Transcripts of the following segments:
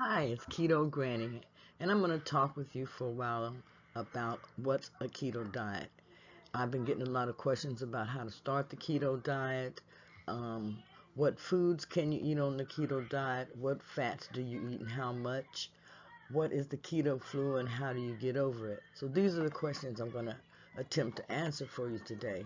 Hi, it's Keto Granny, and I'm going to talk with you for a while about what's a keto diet. I've been getting a lot of questions about how to start the keto diet, um, what foods can you eat on the keto diet, what fats do you eat and how much, what is the keto flu and how do you get over it. So these are the questions I'm going to attempt to answer for you today.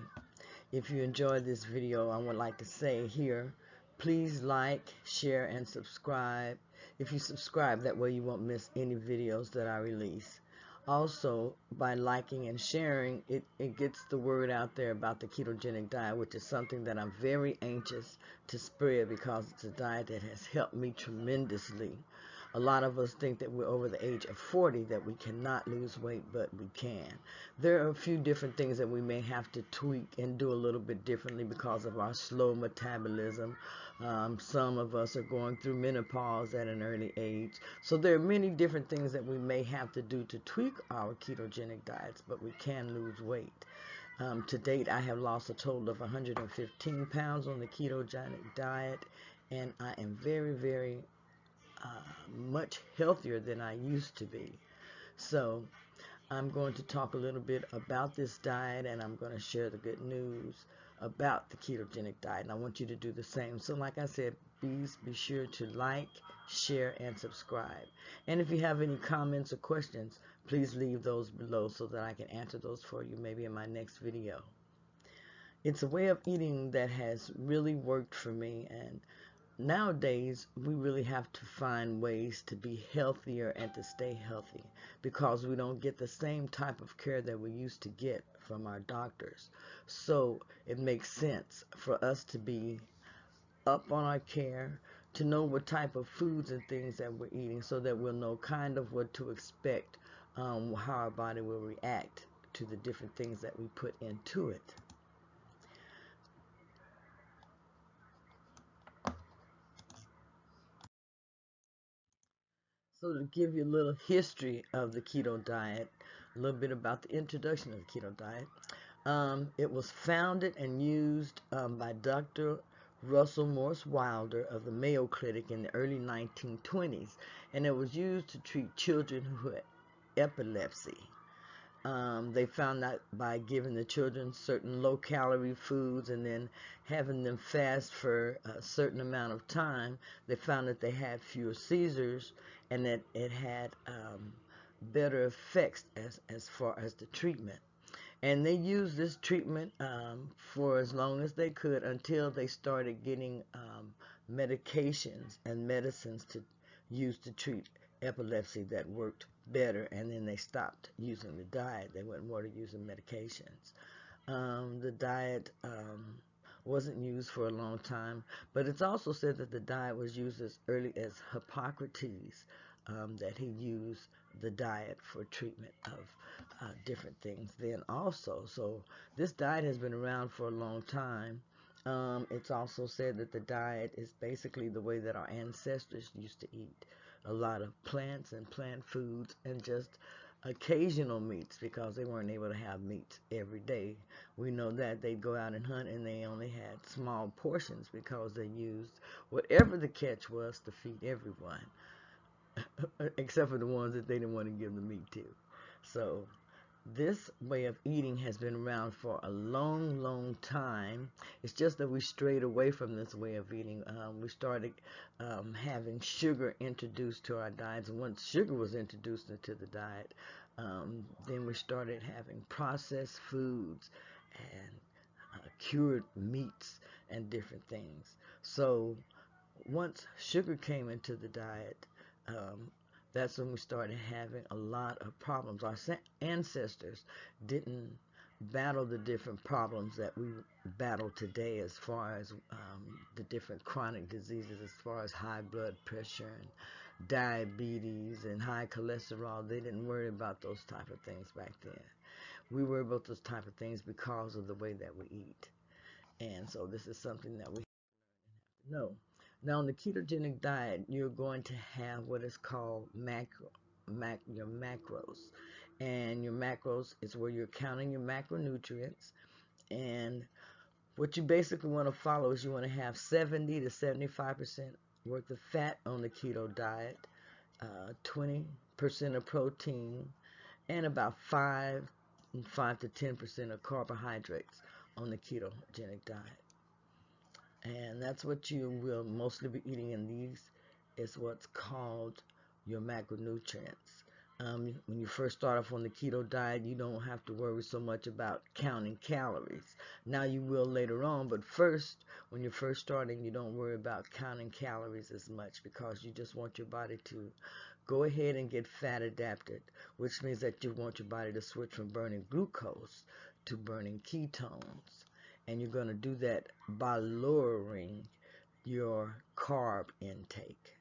If you enjoyed this video, I would like to say here, please like, share, and subscribe. If you subscribe, that way you won't miss any videos that I release. Also, by liking and sharing, it gets the word out there about the ketogenic diet, which is something that I'm very anxious to spread because it's a diet that has helped me tremendously. A lot of us think that we're over the age of 40 that we cannot lose weight, but we can. There are a few different things that we may have to tweak and do a little bit differently because of our slow metabolism. Some of us are going through menopause at an early age. So there are many different things that we may have to do to tweak our ketogenic diets, but we can lose weight. To date, I have lost a total of 115 pounds on the ketogenic diet, and I am very, very much healthier than I used to be. So I'm going to talk a little bit about this diet, and I'm going to share the good news about the ketogenic diet, and I want you to do the same. So like I said, please be sure to like, share, and subscribe. And if you have any comments or questions, please leave those below so that I can answer those for you maybe in my next video. It's a way of eating that has really worked for me, and nowadays we really have to find ways to be healthier and to stay healthy because we don't get the same type of care that we used to get from our doctors. So it makes sense for us to be up on our care, to know what type of foods and things that we're eating so that we'll know kind of what to expect, how our body will react to the different things that we put into it. So to give you a little history of the keto diet, a little bit about the introduction of the keto diet. It was founded and used by Dr. Russell Morse Wilder of the Mayo Clinic in the early 1920s, and it was used to treat children who had epilepsy. They found that by giving the children certain low-calorie foods and then having them fast for a certain amount of time, they found that they had fewer seizures and that it had better effects as far as the treatment. And they used this treatment for as long as they could until they started getting medications and medicines to use to treat epilepsy that worked better, and then they stopped using the diet. They went more to using medications. The diet wasn't used for a long time, but it's also said that the diet was used as early as Hippocrates, that he used the diet for treatment of different things then also. So this diet has been around for a long time. It's also said that the diet is basically the way that our ancestors used to eat. A lot of plants and plant foods and just occasional meats because they weren't able to have meats every day. We know that they'd go out and hunt and they only had small portions because they used whatever the catch was to feed everyone. Except for the ones that they didn't want to give the meat to. So this way of eating has been around for a long, long time. It's just that we strayed away from this way of eating. We started having sugar introduced to our diets. And once sugar was introduced into the diet, then we started having processed foods and cured meats and different things. So once sugar came into the diet, um, that's when we started having a lot of problems. Our ancestors didn't battle the different problems that we battle today as far as the different chronic diseases, as far as high blood pressure and diabetes and high cholesterol. They didn't worry about those type of things back then. We worry about those type of things because of the way that we eat. And so this is something that we know. Now, on the ketogenic diet, you're going to have what is called your macros. And your macros is where you're counting your macronutrients. And what you basically want to follow is you want to have 70 to 75% worth of fat on the keto diet. 20% of protein, and about 5 to 10% of carbohydrates on the ketogenic diet. And that's what you will mostly be eating in these, is what's called your macronutrients. When you first start off on the keto diet, you don't have to worry so much about counting calories. Now you will later on, but first, when you're first starting, you don't worry about counting calories as much, because you just want your body to go ahead and get fat adapted, which means that you want your body to switch from burning glucose to burning ketones. And you're going to do that by lowering your carb intake.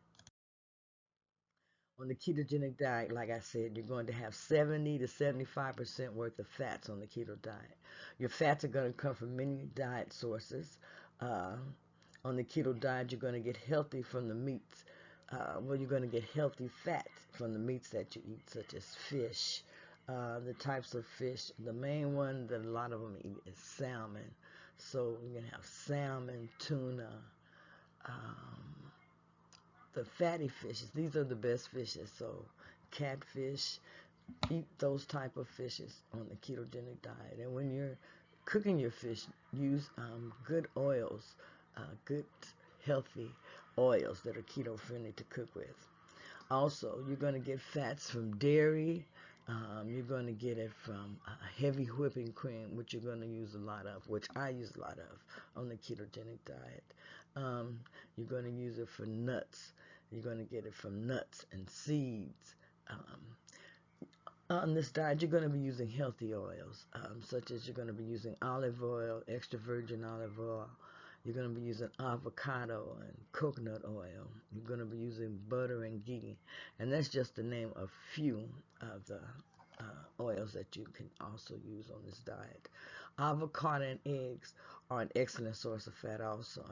On the ketogenic diet, like I said, you're going to have 70 to 75% worth of fats on the keto diet. Your fats are going to come from many diet sources. On the keto diet, you're going to get healthy from the meats. You're going to get healthy fats from the meats that you eat, such as fish. The types of fish, the main one that a lot of them eat is salmon. So you're going to have salmon, tuna, the fatty fishes. These are the best fishes. So catfish, eat those type of fishes on the ketogenic diet. And when you're cooking your fish, use good oils, good healthy oils that are keto friendly to cook with. Also, you're going to get fats from dairy. You're going to get it from heavy whipping cream, which you're going to use a lot of, which I use a lot of on the ketogenic diet. You're going to use it for nuts. You're going to get it from nuts and seeds. On this diet, you're going to be using healthy oils, such as you're going to be using olive oil, extra virgin olive oil. You're going to be using avocado and coconut oil. You're going to be using butter and ghee. And that's just to name a few of the oils that you can also use on this diet. Avocado and eggs are an excellent source of fat also.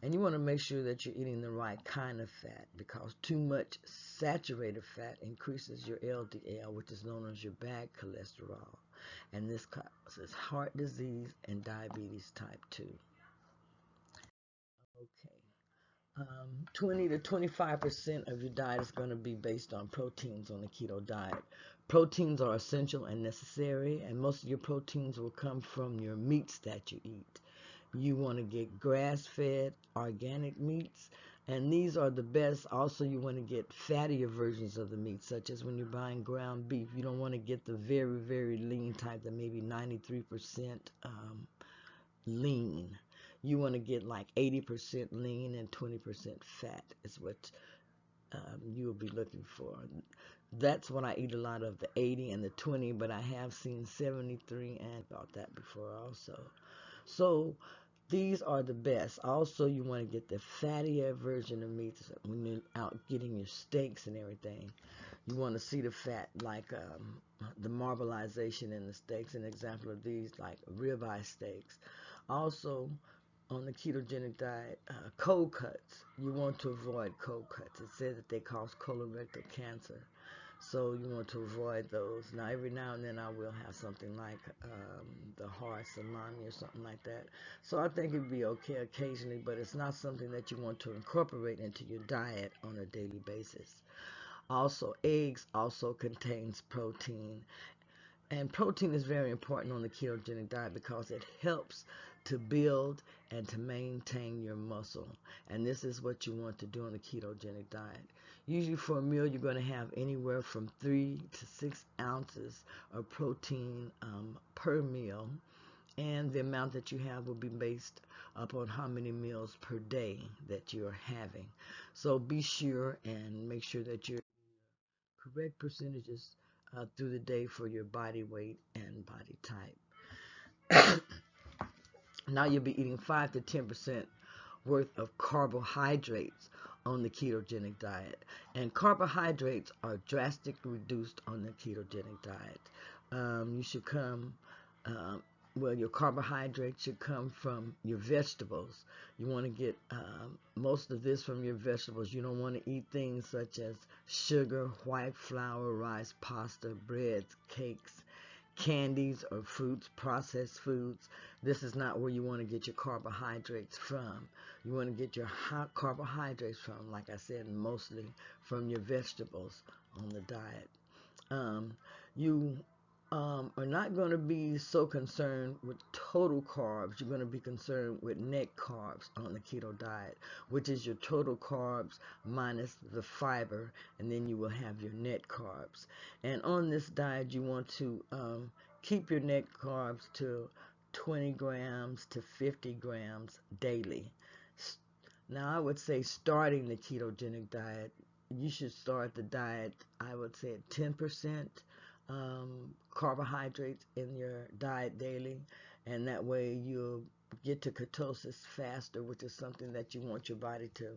And you want to make sure that you're eating the right kind of fat, because too much saturated fat increases your LDL, which is known as your bad cholesterol. And this causes heart disease and diabetes type 2. Okay. 20 to 25% of your diet is going to be based on proteins on the keto diet. Proteins are essential and necessary, and most of your proteins will come from your meats that you eat. You want to get grass-fed, organic meats, and these are the best. Also, you want to get fattier versions of the meat, such as when you're buying ground beef. You don't want to get the very, very lean type that may be 93% lean. You want to get like 80% lean and 20% fat is what you'll be looking for. That's what I eat a lot of, the 80 and the 20, but I have seen 73 and about that before also. So these are the best. Also, you want to get the fattier version of meats when you're out getting your steaks and everything. You want to see the fat, like the marbleization in the steaks. An example of these, like ribeye steaks. Also, on the ketogenic diet, cold cuts. You want to avoid cold cuts. It says that they cause colorectal cancer. So you want to avoid those. Now, every now and then I will have something like the hard salami or something like that. So I think it'd be okay occasionally, but it's not something that you want to incorporate into your diet on a daily basis. Also, eggs also contains protein. And protein is very important on the ketogenic diet because it helps to build and to maintain your muscle. And this is what you want to do on the ketogenic diet. Usually for a meal, you're going to have anywhere from 3 to 6 ounces of protein per meal. And the amount that you have will be based upon how many meals per day that you're having. So be sure and make sure that you're correct percentages through the day for your body weight and body type. Now you'll be eating 5 to 10% worth of carbohydrates on the ketogenic diet. And carbohydrates are drastically reduced on the ketogenic diet. You should come, your carbohydrates should come from your vegetables. You want to get most of this from your vegetables. You don't want to eat things such as sugar, white flour, rice, pasta, breads, cakes, candies or fruits, processed foods. This is not where you want to get your carbohydrates from. You want to get your hot carbohydrates from, like I said, mostly from your vegetables on the diet. You are not going to be so concerned with total carbs. You're going to be concerned with net carbs on the keto diet, which is your total carbs minus the fiber, and then you will have your net carbs. And on this diet, you want to keep your net carbs to 20 grams to 50 grams daily. Now, I would say starting the ketogenic diet, you should start the diet, I would say, at 10% carbohydrates in your diet daily, and that way you'll get to ketosis faster, which is something that you want your body to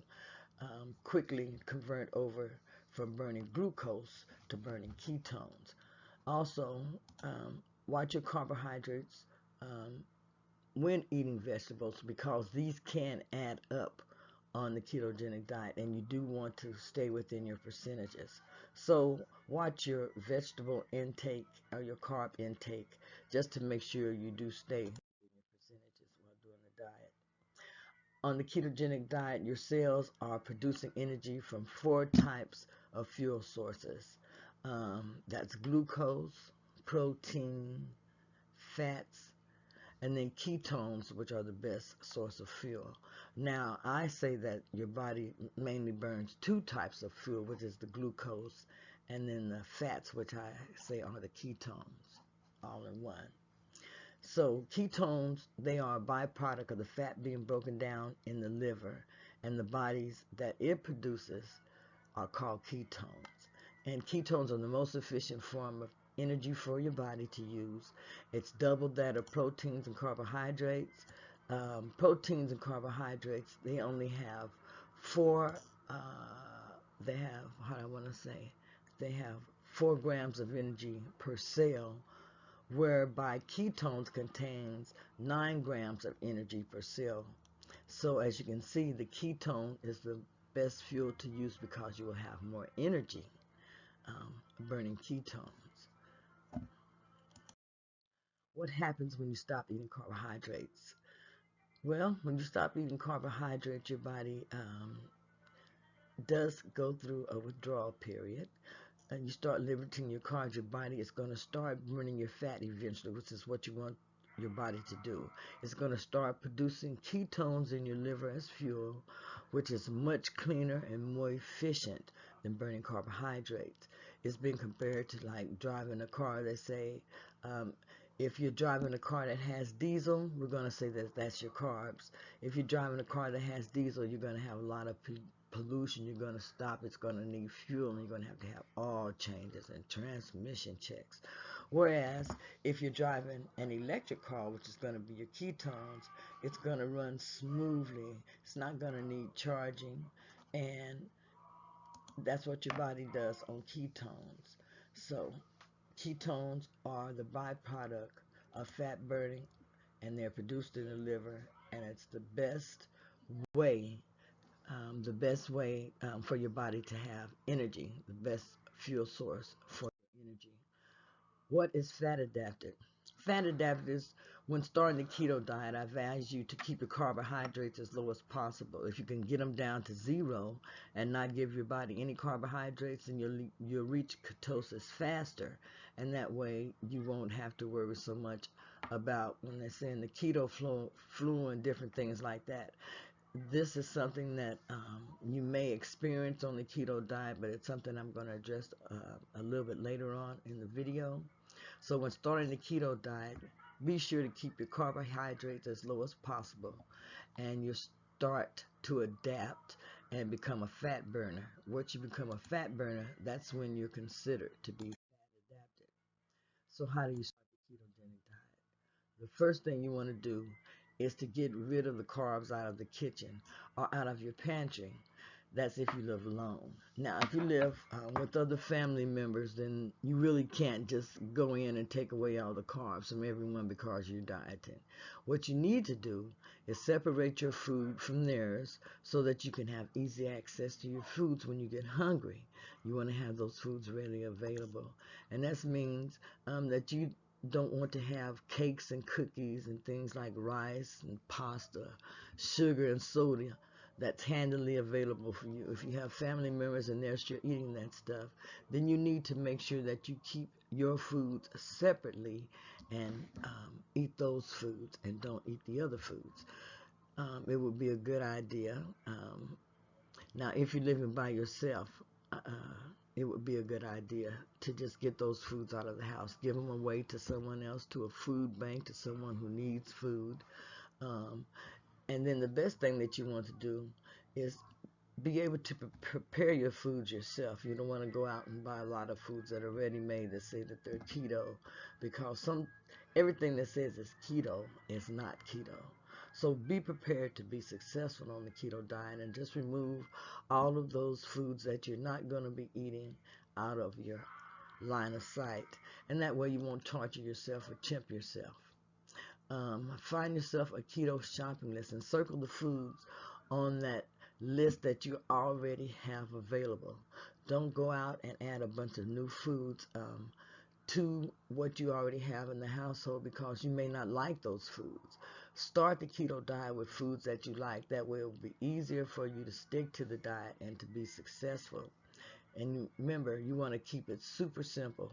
quickly convert over from burning glucose to burning ketones. Also, watch your carbohydrates when eating vegetables, because these can add up on the ketogenic diet, and you do want to stay within your percentages. So watch your vegetable intake or your carb intake just to make sure you do stay within your percentages while doing the diet. On the ketogenic diet, your cells are producing energy from 4 types of fuel sources. That's glucose, protein, fats, and then ketones, which are the best source of fuel. Now, I say that your body mainly burns 2 types of fuel, which is the glucose and then the fats, which I say are the ketones, all in one. So ketones, they are a byproduct of the fat being broken down in the liver, and the bodies that it produces are called ketones. And ketones are the most efficient form of energy for your body to use. It's double that of proteins and carbohydrates. Proteins and carbohydrates, they only have 4, they have, how do I want to say, they have 4 grams of energy per cell, whereby ketones contains 9 grams of energy per cell. So as you can see, the ketone is the best fuel to use because you will have more energy burning ketones. What happens when you stop eating carbohydrates? Well, when you stop eating carbohydrates, your body does go through a withdrawal period. And you start limiting your carbs, your body is going to start burning your fat eventually, which is what you want your body to do. It's going to start producing ketones in your liver as fuel, which is much cleaner and more efficient than burning carbohydrates. It's been compared to like driving a car. They say if you're driving a car that has diesel, we're going to say that that's your carbs. If you're driving a car that has diesel, you're going to have a lot of pollution. You're going to stop. It's going to need fuel, and you're going to have oil changes and transmission checks. Whereas if you're driving an electric car, which is going to be your ketones, it's going to run smoothly. It's not going to need charging, and that's what your body does on ketones. So ketones are the byproduct of fat burning, and they're produced in the liver, and it's way the best way for your body to have energy, the best fuel source for energy. What is fat adapted? Fat adapted is when starting the keto diet, I advise you to keep your carbohydrates as low as possible. If you can get them down to 0 and not give your body any carbohydrates, then you'll reach ketosis faster. And that way you won't have to worry so much about when they're saying the keto flu and different things like that. This is something that you may experience on the keto diet, but it's something I'm going to address a little bit later on in the video. So when starting the keto diet, be sure to keep your carbohydrates as low as possible, and you start to adapt and become a fat burner. Once you become a fat burner, that's when you're considered to be fat adapted. So how do you start the ketogenic diet? The first thing you want to do is to get rid of the carbs out of the kitchen or out of your pantry. That's if you live alone. Now, if you live with other family members, then you really can't just go in and take away all the carbs from everyone because you're dieting. What you need to do is separate your food from theirs so that you can have easy access to your foods when you get hungry. You want to have those foods readily available. And that means that you don't want to have cakes and cookies and things like rice and pasta, sugar and soda that's handily available for you. If you have family members and they're still eating that stuff, then you need to make sure that you keep your foods separately and eat those foods and don't eat the other foods. It would be a good idea. Now, if you're living by yourself, it would be a good idea to just get those foods out of the house. Give them away to someone else, to a food bank, to someone who needs food. Um, and then the best thing that you want to do is be able to prepare your foods yourself. You don't want to go out and buy a lot of foods that are ready-made that say that they're keto, because everything that says it's keto is not keto. So be prepared to be successful on the keto diet and just remove all of those foods that you're not going to be eating out of your line of sight. And that way you won't torture yourself or tempt yourself. Find yourself a keto shopping list and circle the foods on that list that you already have available. Don't go out and add a bunch of new foods to what you already have in the household, because you may not like those foods. Start the keto diet with foods that you like. That way it will be easier for you to stick to the diet and to be successful. And remember, you want to keep it super simple.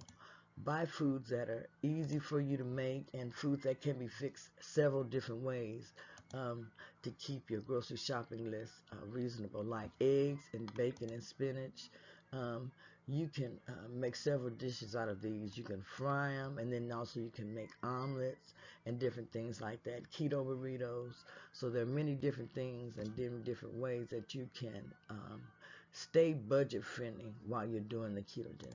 Buy foods that are easy for you to make and foods that can be fixed several different ways to keep your grocery shopping list reasonable, like eggs and bacon and spinach. Um, you can make several dishes out of these. You can fry them, and then also you can make omelets and different things like that, keto burritos. So there are many different things and different ways that you can stay budget friendly while you're doing the keto diet.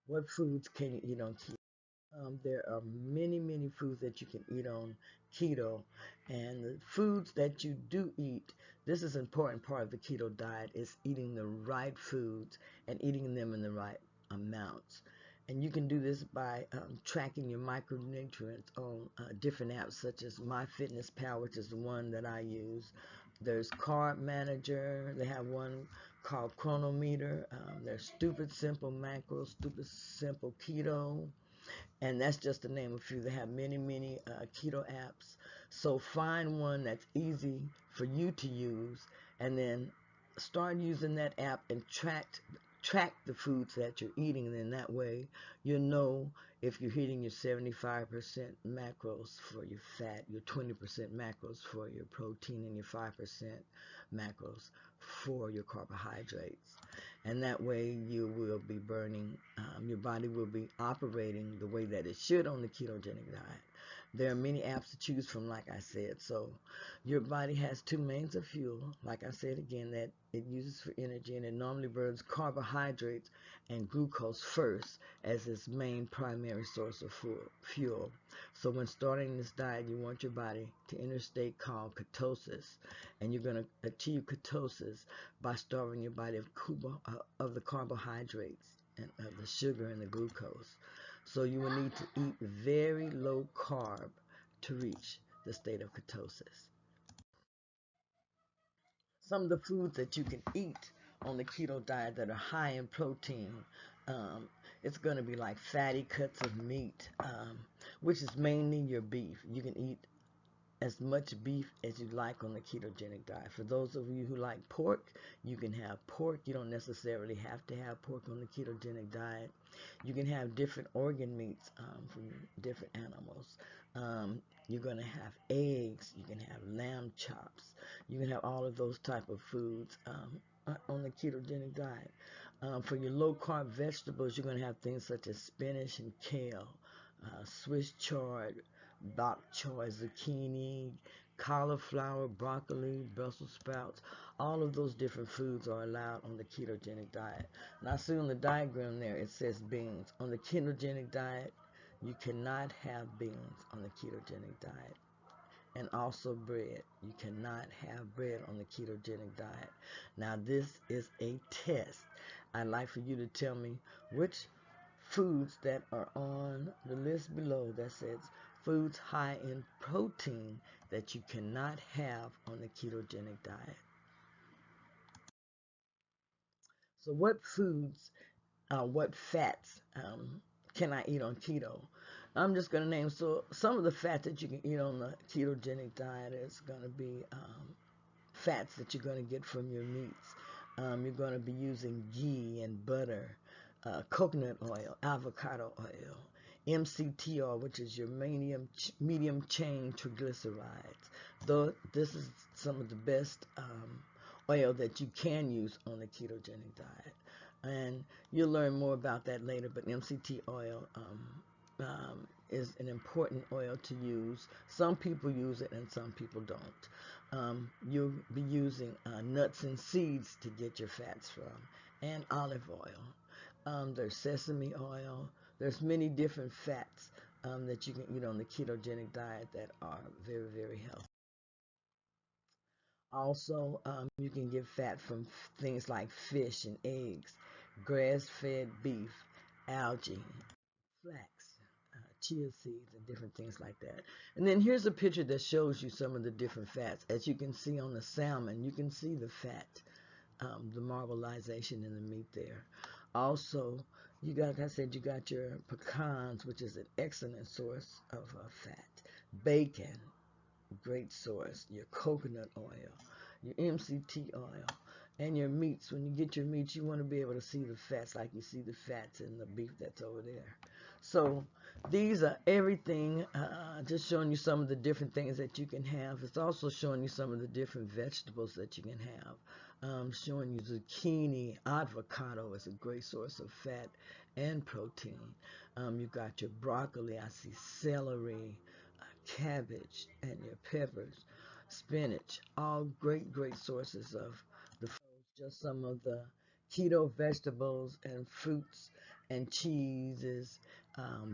What foods can you eat on keto? There are many, many foods that you can eat on keto, and the foods that you do eat, this is an important part of the keto diet, is eating the right foods and eating them in the right amounts. And you can do this by tracking your micronutrients on different apps such as MyFitnessPal, which is the one that I use. There's Carb Manager. They have one called Chronometer. There's Stupid Simple Macros, Stupid Simple Keto, and that's just to name a few. They have many, many keto apps. So find one that's easy for you to use, and then start using that app and track the foods that you're eating. And then that way you'll know if you're hitting your 75% macros for your fat, your 20% macros for your protein, and your 5% macros for your carbohydrates. And that way you will be burning, your body will be operating the way that it should on the ketogenic diet. There are many apps to choose from, like I said. So your body has two mains of fuel, like I said again, that it uses for energy, and it normally burns carbohydrates and glucose first as its main primary source of fuel. So when starting this diet, you want your body to enter a state called ketosis, and you're going to achieve ketosis by starving your body of the carbohydrates and of the sugar and the glucose. So you will need to eat very low carb to reach the state of ketosis. Some of the foods that you can eat on the keto diet that are high in protein, um, it's going to be like fatty cuts of meat, which is mainly your beef. You can eat as much beef as you like on the ketogenic diet. For those of you who like pork, you can have pork. You don't necessarily have to have pork on the ketogenic diet. You can have different organ meats from different animals. You're going to have eggs. You can have lamb chops. You can have all of those type of foods on the ketogenic diet. For your low carb vegetables, you're going to have things such as spinach and kale, Swiss chard, bok choy, zucchini, cauliflower, broccoli, Brussels sprouts. All of those different foods are allowed on the ketogenic diet. Now, see on the diagram there, it says beans. On the ketogenic diet, you cannot have beans on the ketogenic diet. And also bread. You cannot have bread on the ketogenic diet. Now, this is a test. I'd like for you to tell me which foods that are on the list below that says foods high in protein that you cannot have on the ketogenic diet. So what foods, what fats can I eat on keto? I'm just going to name some of the fat that you can eat on the ketogenic diet is going to be fats that you're going to get from your meats. You're going to be using ghee and butter, coconut oil, avocado oil, MCT oil, which is your medium chain triglycerides. Though this is some of the best oil that you can use on a ketogenic diet. And you'll learn more about that later, but MCT oil is an important oil to use. Some people use it and some people don't. You'll be using nuts and seeds to get your fats from, and olive oil. There's sesame oil. There's many different fats that you can eat on the ketogenic diet that are very, very healthy. Also, you can get fat from things like fish and eggs, grass-fed beef, algae, flax, chia seeds, and different things like that. And then here's a picture that shows you some of the different fats. As you can see on the salmon, you can see the fat, the marbleization in the meat there. Also, you got, like I said, you got your pecans, which is an excellent source of fat. Bacon, great source. Your coconut oil, your MCT oil, and your meats. When you get your meats, you want to be able to see the fats like you see the fats in the beef that's over there. So these are everything, just showing you some of the different things that you can have. It's also showing you some of the different vegetables that you can have. Showing you zucchini, avocado is a great source of fat and protein. You've got your broccoli, I see celery, cabbage, and your peppers, spinach, all great, great sources of the foods. Just some of the keto vegetables and fruits and cheeses,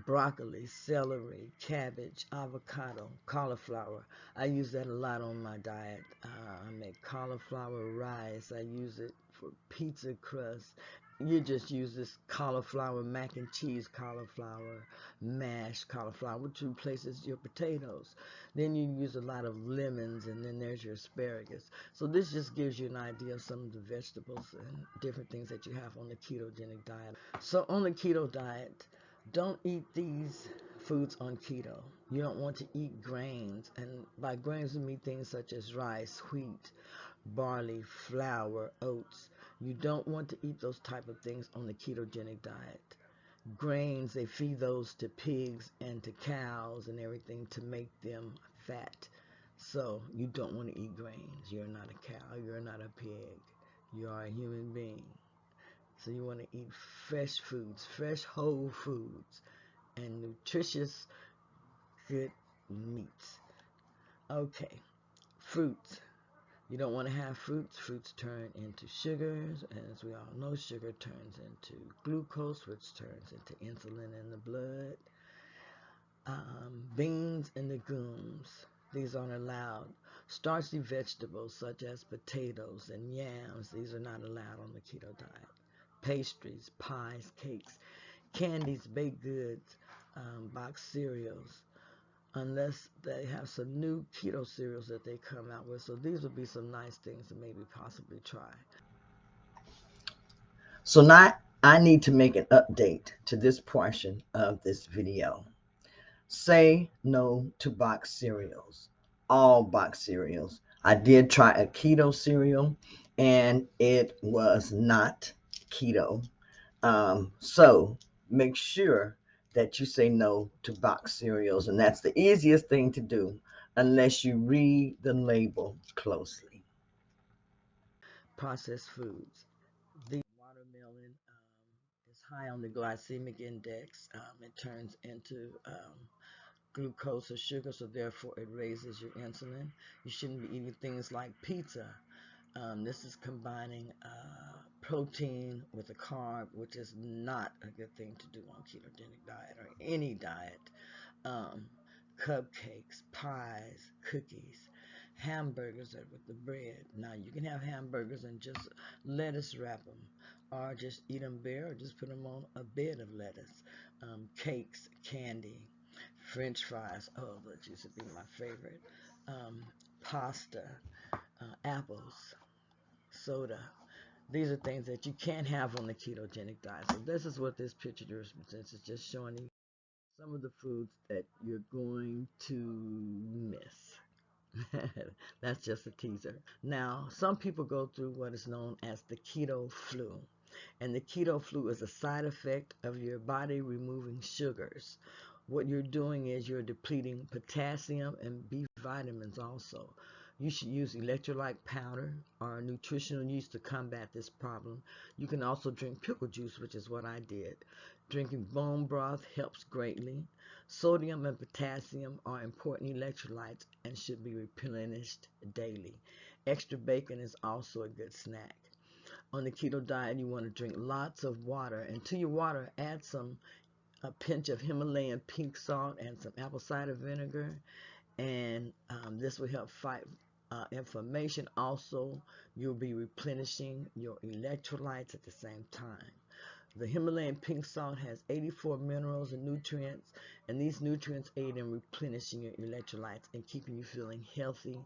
broccoli, celery, cabbage, avocado, cauliflower. I use that a lot on my diet. I make cauliflower rice. I use it for pizza crust. You just use this cauliflower, mac and cheese cauliflower, mashed cauliflower, which replaces your potatoes. Then you use a lot of lemons, and then there's your asparagus. So this just gives you an idea of some of the vegetables and different things that you have on the ketogenic diet. So on the keto diet, don't eat these foods on keto. You don't want to eat grains, and by grains we mean things such as rice, wheat, barley, flour, oats. You don't want to eat those type of things on the ketogenic diet. Grains, they feed those to pigs and to cows and everything to make them fat. So you don't want to eat grains. You're not a cow. You're not a pig. You are a human being. So you want to eat fresh foods, fresh whole foods, and nutritious, good meats. Okay, fruits. You don't want to have fruits. Fruits turn into sugars, and as we all know, sugar turns into glucose, which turns into insulin in the blood. Beans and legumes, these aren't allowed. Starchy vegetables such as potatoes and yams, these are not allowed on the keto diet. Pastries, pies, cakes, candies, baked goods, boxed cereals, unless they have some new keto cereals that they come out with. So these would be some nice things to maybe possibly try. So now I need to make an update to this portion of this video. Say no to boxed cereals, all boxed cereals. I did try a keto cereal and it was not keto. So make sure that you say no to boxed cereals, and that's the easiest thing to do unless you read the label closely. Processed foods. The watermelon is high on the glycemic index. It turns into glucose or sugar, so therefore it raises your insulin. You shouldn't be eating things like pizza. This is combining protein with a carb, which is not a good thing to do on ketogenic diet or any diet. Um, Cupcakes, pies, cookies, hamburgers are with the bread. Now you can have hamburgers and just lettuce wrap them, or just eat them bare, or just put them on a bed of lettuce. Cakes, candy, French fries. Oh, that used to be my favorite. Pasta, apples, soda. These are things that you can't have on the ketogenic diet. So this is what this picture represents. It's just showing you some of the foods that you're going to miss. That's just a teaser. Now, some people go through what is known as the keto flu. And the keto flu is a side effect of your body removing sugars. What you're doing is you're depleting potassium and B vitamins also. You should use electrolyte powder or nutritional yeast to combat this problem. You can also drink pickle juice, which is what I did. Drinking bone broth helps greatly. Sodium and potassium are important electrolytes and should be replenished daily. Extra bacon is also a good snack. On the keto diet, you want to drink lots of water, and to your water add a pinch of Himalayan pink salt and some apple cider vinegar, and this will help fight inflammation. Also, you'll be replenishing your electrolytes at the same time. The Himalayan pink salt has 84 minerals and nutrients, and these nutrients aid in replenishing your electrolytes and keeping you feeling healthy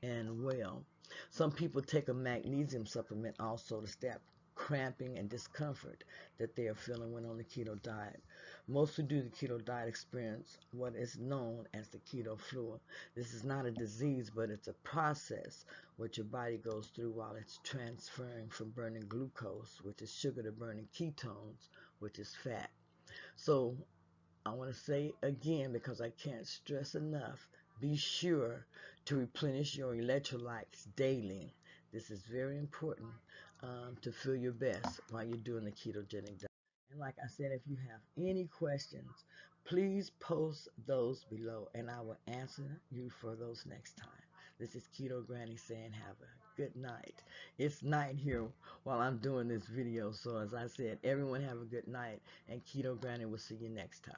and well. Some people take a magnesium supplement also to stop cramping and discomfort that they are feeling when on the keto diet. Most who do the keto diet experience what is known as the keto flu. This is not a disease, but it's a process what your body goes through while it's transferring from burning glucose, which is sugar, to burning ketones, which is fat. So I want to say again, because I can't stress enough, be sure to replenish your electrolytes daily. This is very important to feel your best while you're doing the ketogenic diet. And like I said, if you have any questions, please post those below and I will answer you for those next time. This is Keto Granny saying have a good night. It's night here while I'm doing this video. So as I said, everyone have a good night, and Keto Granny will see you next time.